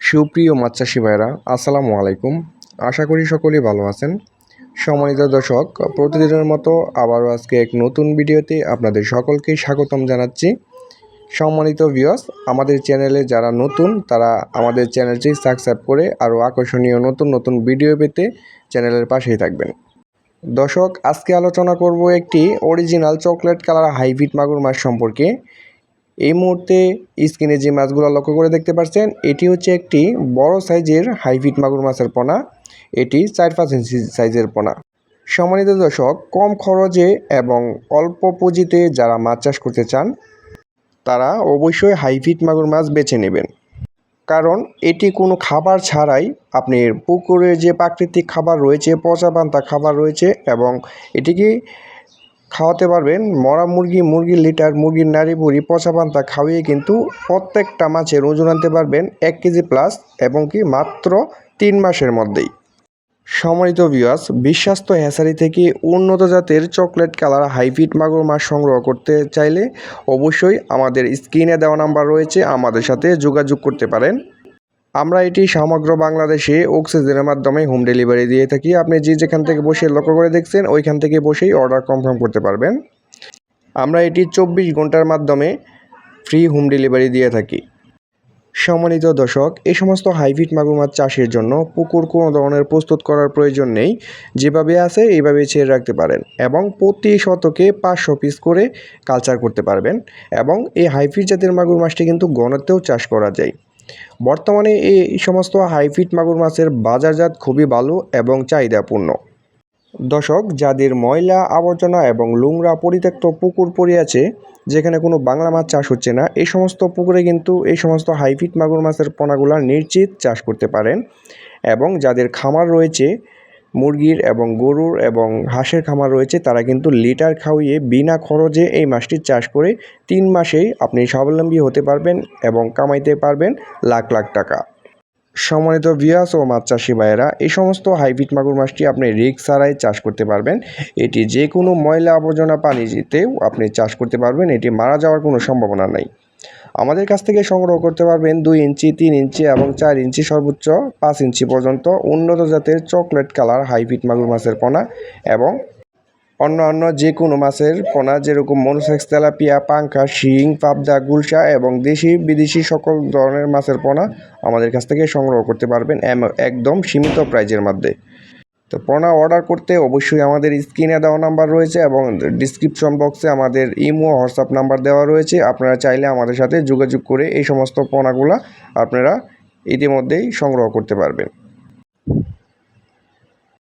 সুপ্রিয় মাছ চাষি ভাইরা, আসসালামু আলাইকুম। আশা করি সকলেই ভালো আছেন। সম্মানিত দর্শক, প্রতিদিনের মতো আবারও আজকে এক নতুন ভিডিওতে আপনাদের সকলকেই স্বাগতম জানাচ্ছি। সম্মানিত ভিউয়ার্স, আমাদের চ্যানেলে যারা নতুন তারা আমাদের চ্যানেলটি সাবস্ক্রাইব করে আরও আকর্ষণীয় নতুন নতুন ভিডিও পেতে চ্যানেলের পাশেই থাকবেন। দর্শক, আজকে আলোচনা করব একটি অরিজিনাল চকলেট কালার হাইব্রিড মাগুর মাছ সম্পর্কে। এই মুহূর্তে স্ক্রিনে যে মাছগুলো লক্ষ্য করে দেখতে পাচ্ছেন, এটি হচ্ছে একটি বড় সাইজের হাইব্রিড মাগুর মাছের পোনা। এটি 4-5 ইঞ্চি সাইজের পোনা। সম্মানিত দর্শক, কম খরচে এবং অল্প পুঁজিতে যারা মাছ চাষ করতে চান তারা অবশ্যই হাইব্রিড মাগুর মাছ বেছে নেবেন, কারণ এটি কোনো খাবার ছাড়াই আপনি পুকুরে যে প্রাকৃতিক খাবার রয়েছে, পচা পান্তা খাবার রয়েছে, এবং এটিকে খাওয়াতে পারবেন। মরা মুরগি, মুরগির লিটার, মুরগির নাড়ি বুড়ি, পচা পান্তা খাওয়িয়ে কিন্তু প্রত্যেকটা মাছের ওজন আনতে পারবেন 1 কেজি প্লাস, এবং কি মাত্র 3 মাসের মধ্যেই। সম্মানিত ভিউয়ার্স, বিশ্বস্ত হ্যাচারি থেকে উন্নত জাতের চকলেট কালার হাইব্রিড মাগুর মাছ সংগ্রহ করতে চাইলে অবশ্যই আমাদের স্ক্রিনে দেওয়া নাম্বার রয়েছে, আমাদের সাথে যোগাযোগ করতে পারেন। আমরা এটি সমগ্র বাংলাদেশে অক্সিজেনের মাধ্যমে হোম ডেলিভারি দিয়ে থাকি। আপনি যেখান থেকে বসে লক্ষ্য করে দেখছেন, ওইখান থেকে বসেই অর্ডার কনফার্ম করতে পারবেন। আমরা এটি 24 ঘন্টার মাধ্যমে ফ্রি হোম ডেলিভারি দিয়ে থাকি। সম্মানিত দর্শক, এই সমস্ত হাইব্রিড মাগুর মাছ চাষের জন্য পুকুর কোনো ধরনের প্রস্তুত করার প্রয়োজন নেই। যেভাবে আছে এইভাবে ছেড়ে রাখতে পারেন, এবং প্রতি শতকে 500 পিস করে কালচার করতে পারবেন। এবং এই হাইব্রিড জাতের মাগুর মাছটি কিন্তু গণেতেও চাষ করা যায়। বর্তমানে এই সমস্ত হাইব্রিড মাগুর মাছের বাজারজাত খুবই ভালো এবং চাহিদাপূর্ণ। দর্শক, যাদের ময়লা আবর্জনা এবং নোংরা পরিত্যক্ত পুকুর পড়ে আছে, যেখানে কোনো বাংলা মাছ চাষ হচ্ছে না, এই সমস্ত পুকুরে কিন্তু এই সমস্ত হাইব্রিড মাগুর মাছের পোনাগুলা নিশ্চিত চাষ করতে পারেন। এবং যাদের খামার রয়েছে, মুরগির এবং গরুর এবং হাঁসের খামার রয়েছে, তারা কিন্তু লিটার খাওয়িয়ে বিনা খরচে এই মাছটি চাষ করে 3 মাসেই আপনি স্বাবলম্বী হতে পারবেন এবং কামাইতে পারবেন লাখ লাখ টাকা। সম্মানিত ভিউয়ার্স ও মাছ চাষি ভাইয়েরা, এই সমস্ত হাইব্রিড মাগুর মাছটি আপনি রিস্ক ছাড়াই চাষ করতে পারবেন। এটি যে কোনো ময়লা আবর্জনা পানিতেও আপনি চাষ করতে পারবেন, এটি মারা যাওয়ার কোনো সম্ভাবনা নাই। আমাদের কাছ থেকে সংগ্রহ করতে পারবেন 2 ইঞ্চি, 3 ইঞ্চি এবং 4 ইঞ্চি, সর্বোচ্চ 5 ইঞ্চি পর্যন্ত উন্নত জাতের চকলেট কালার হাইব্রিড মাগুর মাছের পোনা, এবং অন্য যে কোনো মাছের পোনা, যেরকম মনোসেক্স, তেলাপিয়া, পাঙ্খা, শিং, পাবদা, গুলশা এবং দেশি বিদেশি সকল ধরনের মাছের পোনা আমাদের কাছ থেকে সংগ্রহ করতে পারবেন একদম সীমিত প্রাইজের মধ্যে। তো পোনা অর্ডার করতে অবশ্যই আমাদের স্ক্রিনে দেওয়া নাম্বার রয়েছে এবং ডিসক্রিপশন বক্সে আমাদের ইমো, হোয়াটসঅ্যাপ নাম্বার দেওয়া রয়েছে। আপনারা চাইলে আমাদের সাথে যোগাযোগ করে এই সমস্ত পোনাগুলা আপনারা ইতিমধ্যেই সংগ্রহ করতে পারবেন।